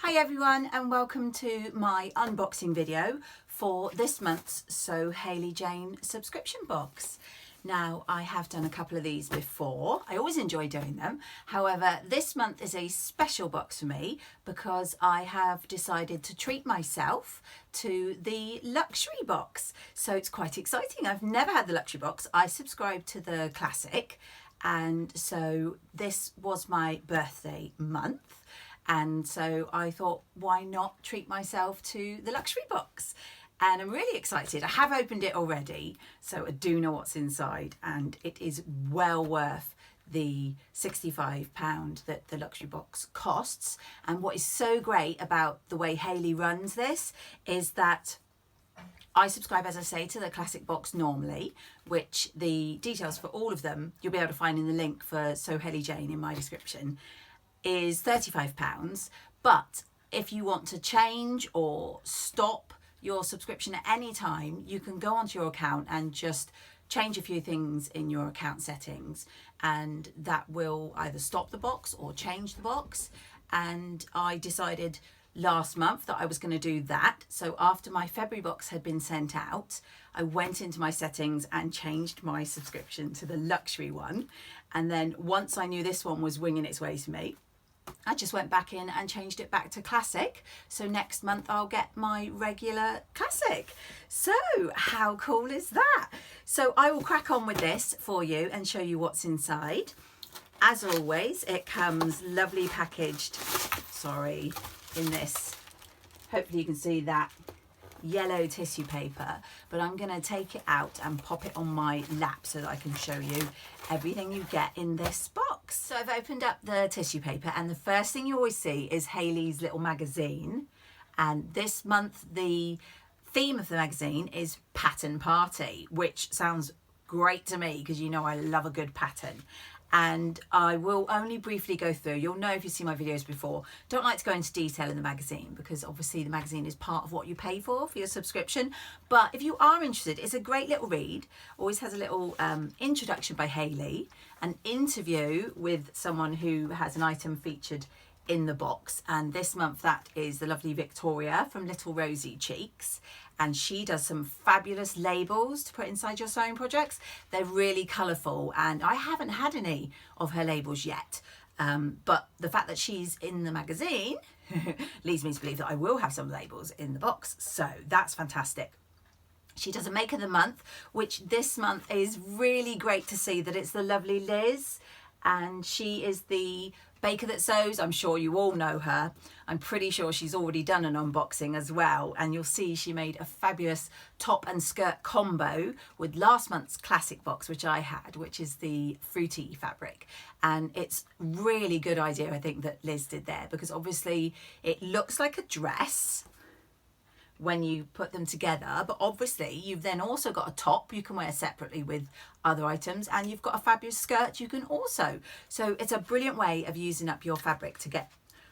Hi everyone and welcome to my unboxing video for this month's Sew Hayley Jane subscription box. Now I have done a couple of these before, I always enjoy doing them, however this month is a special box for me because I have decided to treat myself to the luxury box. So it's quite exciting, I've never had the luxury box, I subscribe to the classic and so this was my birthday month. And so I thought, why not treat myself to the luxury box? And I'm really excited. I have opened it already, so I do know what's inside, and it is well worth the £65 that the luxury box costs. And what is so great about the way Hayley runs this is that I subscribe, as I say, to the classic box normally, which the details for all of them you'll be able to find in the link for Sew Hayley Jane in my description, is £35, but if you want to change or stop your subscription at any time, you can go onto your account and just change a few things in your account settings, and that will either stop the box or change the box. And I decided last month that I was going to do that, so after my February box had been sent out, I went into my settings and changed my subscription to the luxury one. And then once I knew this one was winging its way to me, I just went back in and changed it back to classic. So next month I'll get my regular classic. So how cool is that? So I will crack on with this for you and show you what's inside. As always, it comes lovely packaged, in this, hopefully you can see that, yellow tissue paper, but I'm going to take it out and pop it on my lap so that I can show you everything you get in this box. So I've opened up the tissue paper and the first thing you always see is Hayley's little magazine, and this month the theme of the magazine is Pattern Party, which sounds great to me because you know I love a good pattern. And I will only briefly go through, you'll know if you've seen my videos before, don't like to go into detail in the magazine because obviously the magazine is part of what you pay for your subscription, but if you are interested, it's a great little read. Always has a little introduction by Hayley, an interview with someone who has an item featured in the box, and this month that is the lovely Victoria from Little Rosy Cheeks, and she does some fabulous labels to put inside your sewing projects. They're really colourful and I haven't had any of her labels yet, but the fact that she's in the magazine leads me to believe that I will have some labels in the box, so that's fantastic. She does a make of the month, which this month is really great to see that it's the lovely Liz, and she is the baker that sews. I'm sure you all know her. I'm pretty sure she's already done an unboxing as well, and you'll see she made a fabulous top and skirt combo with last month's classic box, which I had, which is the fruity fabric. And it's really good idea, I think, that Liz did there, because obviously it looks like a dress when you put them together, but obviously you've then also got a top you can wear separately with other items, and you've got a fabulous skirt you can also. So it's a brilliant way of using up your fabric to get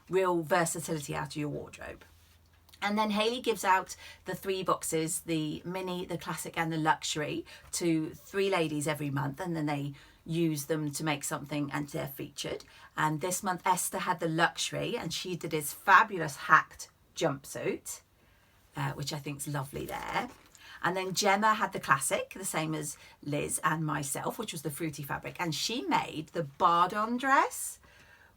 real versatility out of your wardrobe. And then Hayley gives out the 3 boxes, the mini, the classic and the luxury, to 3 ladies every month, and then they use them to make something and they're featured. And this month Esther had the luxury and she did his fabulous hacked jumpsuit, which I think is lovely there. And then Gemma had the classic, the same as Liz and myself, which was the fruity fabric, and she made the Bardon dress,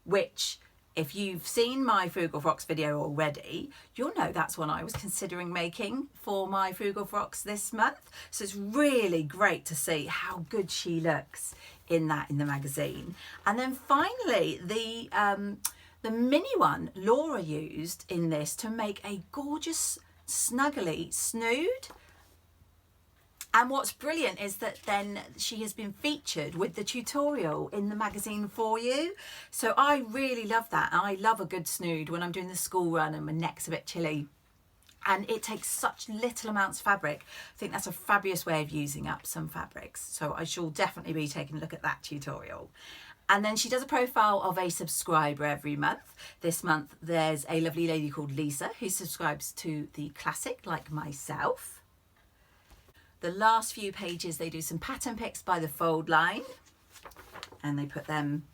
which if you've seen my Frugal Frocks video already, you'll know that's one I was considering making for my Frugal Frocks this month. So it's really great to see how good she looks in that in the magazine. And then finally the mini one Laura used in this to make a gorgeous snuggly snood. And what's brilliant is that then she has been featured with the tutorial in the magazine for you. So I really love that. I love a good snood when I'm doing the school run and my neck's a bit chilly. And it takes such little amounts of fabric. I think that's a fabulous way of using up some fabrics. So I shall definitely be taking a look at that tutorial. And then she does a profile of a subscriber every month. This month there's a lovely lady called Lisa who subscribes to the classic like myself. The last few pages they do some pattern picks by the fold line and they put them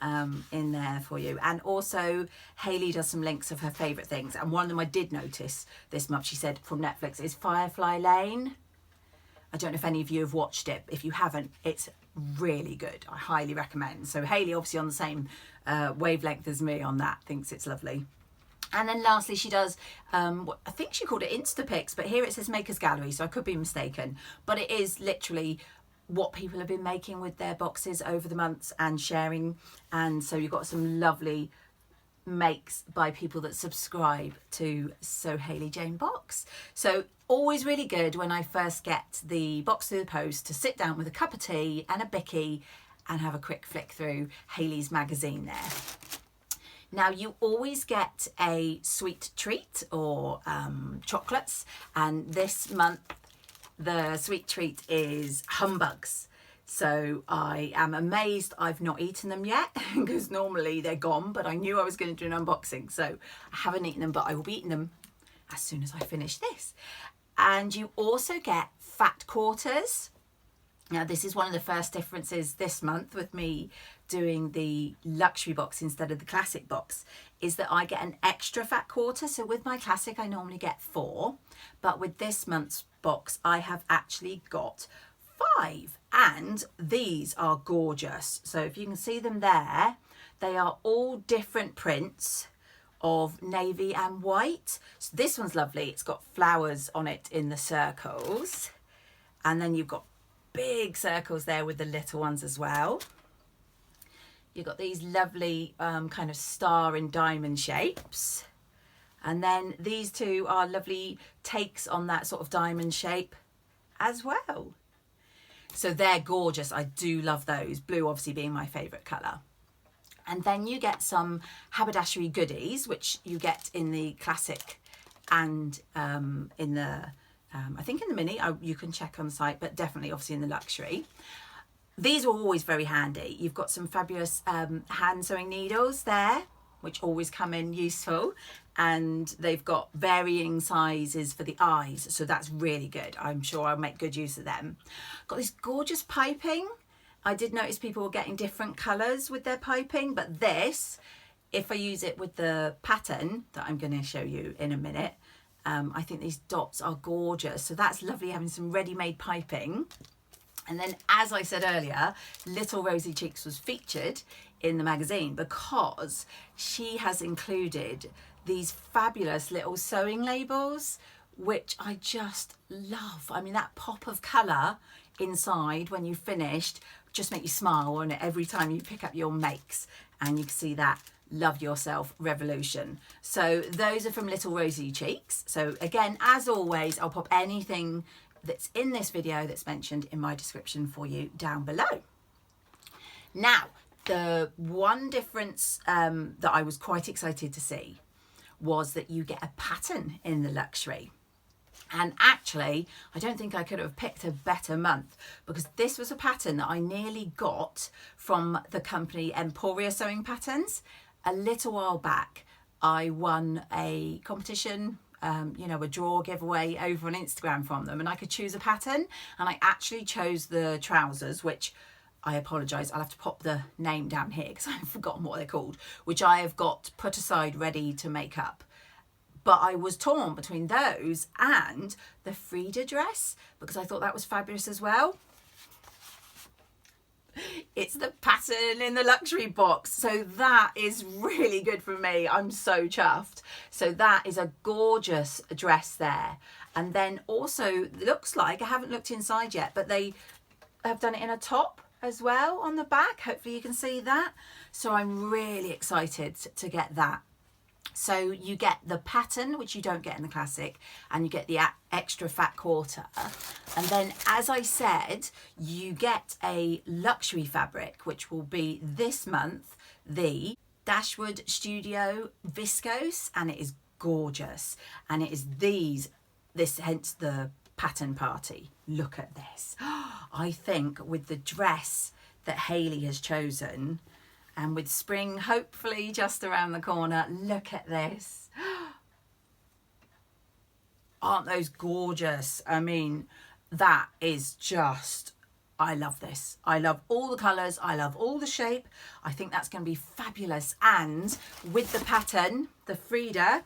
in there for you. And also Hayley does some links of her favourite things, and one of them I did notice this month, she said, from Netflix, is Firefly Lane. I don't know if any of you have watched it. If you haven't, it's really good. I highly recommend. So Hayley, obviously on the same wavelength as me on that, thinks it's lovely. And then lastly, she does, I think she called it Instapics, but here it says Makers Gallery, so I could be mistaken. But it is literally what people have been making with their boxes over the months and sharing. And so you've got some lovely makes by people that subscribe to Sew Hayley Jane box. So always really good when I first get the box through the post to sit down with a cup of tea and a bicky and have a quick flick through Hayley's magazine there. Now you always get a sweet treat or chocolates, and this month the sweet treat is humbugs. So I am amazed I've not eaten them yet because normally they're gone, but I knew I was going to do an unboxing, so I haven't eaten them, but I will be eating them as soon as I finish this. And you also get fat quarters. Now this is one of the first differences this month with me doing the luxury box instead of the classic box, is that I get an extra fat quarter. So with my classic I normally get 4, but with this month's box I have actually got 5, and these are gorgeous. So if you can see them there, they are all different prints of navy and white. So this one's lovely, it's got flowers on it in the circles, and then you've got big circles there with the little ones as well. You've got these lovely kind of star and diamond shapes, and then these two are lovely takes on that sort of diamond shape as well. So they're gorgeous. I do love those, blue obviously being my favourite colour. And then you get some haberdashery goodies, which you get in the classic and in the I think in the mini, you can check on the site, but definitely obviously in the luxury. These are always very handy. You've got some fabulous hand sewing needles there, which always come in useful, and they've got varying sizes for the eyes, so that's really good. I'm sure I'll make good use of them. Got this gorgeous piping. I did notice people were getting different colours with their piping, but this, if I use it with the pattern that I'm going to show you in a minute, I think these dots are gorgeous. So that's lovely, having some ready-made piping. And then, as I said earlier, Little Rosy Cheeks was featured in the magazine because she has included these fabulous little sewing labels, which I just love. I mean, that pop of colour inside when you finished just make you smile, won't it, every time you pick up your makes, and you can see that Love Yourself Revolution. So those are from Little Rosy Cheeks. So again, as always, I'll pop anything that's in this video that's mentioned in my description for you down below. Now, the one difference that I was quite excited to see was that you get a pattern in the luxury. And actually, I don't think I could have picked a better month, because this was a pattern that I nearly got from the company Emporia Sewing Patterns. A little while back, I won a competition, you know, a draw giveaway over on Instagram from them, and I could choose a pattern, and I actually chose the trousers, which I apologise, I'll have to pop the name down here because I've forgotten what they're called, which I have got put aside ready to make up. But I was torn between those and the Frida dress because I thought that was fabulous as well. It's the pattern in the luxury box, so that is really good for me. I'm so chuffed. So that is a gorgeous dress there. And then also looks like, I haven't looked inside yet, but they have done it in a top as well on the back. Hopefully you can see that. So I'm really excited to get that. So you get the pattern, which you don't get in the classic, and you get the extra fat quarter. And then, as I said, you get a luxury fabric, which will be this month the Dashwood Studio Viscose, and it is gorgeous. And it is this hence the pattern party. Look at this. I think with the dress that Hayley has chosen, and with spring hopefully just around the corner, look at this. Aren't those gorgeous? I mean, that is just, I love this. I love all the colours. I love all the shape. I think that's going to be fabulous. And with the pattern, the Frida,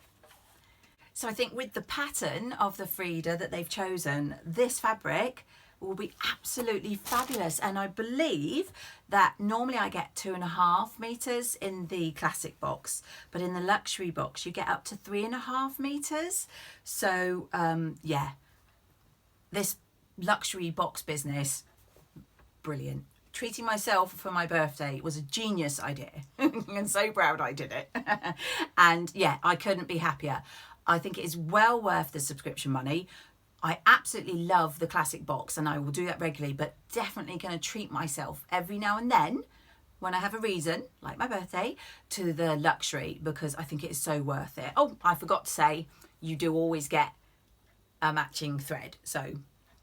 so I think with the pattern of the Frida that they've chosen, this fabric will be absolutely fabulous. And I believe that normally I get 2.5 meters in the classic box, but in the luxury box you get up to 3.5 meters. So yeah, this luxury box business, brilliant. Treating myself for my birthday was a genius idea. I'm so proud I did it. And yeah, I couldn't be happier. I think it is well worth the subscription money. I absolutely love the classic box and I will do that regularly, but definitely going to treat myself every now and then when I have a reason, like my birthday, to the luxury, because I think it is so worth it. Oh, I forgot to say, you do always get a matching thread. So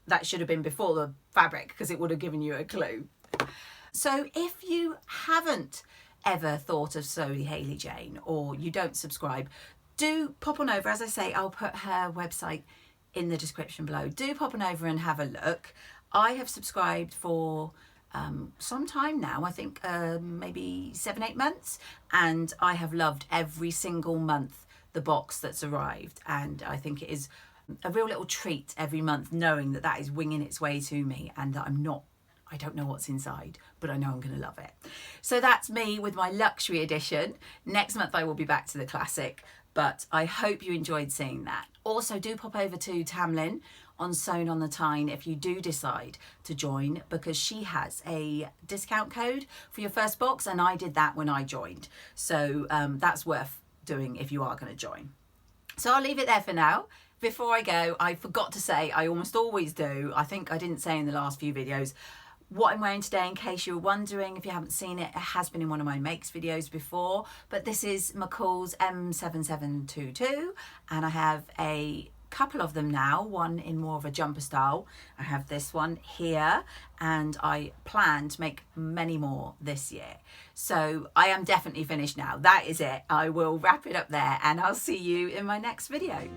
that should have been before the fabric because it would have given you a clue. So if you haven't ever thought of Sew Hayley Jane, or you don't subscribe, do pop on over. As I say, I'll put her website in the description below. Do pop on over and have a look. I have subscribed for some time now, I think maybe 7-8 months, and I have loved every single month the box that's arrived, and I think it is a real little treat every month knowing that that is winging its way to me and that I don't know what's inside, but I know I'm going to love it. So that's me with my luxury edition. Next month I will be back to the classic, but I hope you enjoyed seeing that. Also, do pop over to Tamlin on Sewn on the Tyne if you do decide to join, because she has a discount code for your first box, and I did that when I joined. So that's worth doing if you are going to join. So I'll leave it there for now. Before I go, I forgot to say, I almost always do, I think I didn't say in the last few videos, what I'm wearing today, in case you were wondering. If you haven't seen it, it has been in one of my makes videos before, but this is McCall's M7722, and I have a couple of them now, one in more of a jumper style. I have this one here, and I plan to make many more this year. So I am definitely finished now. That is it. I will wrap it up there, and I'll see you in my next video.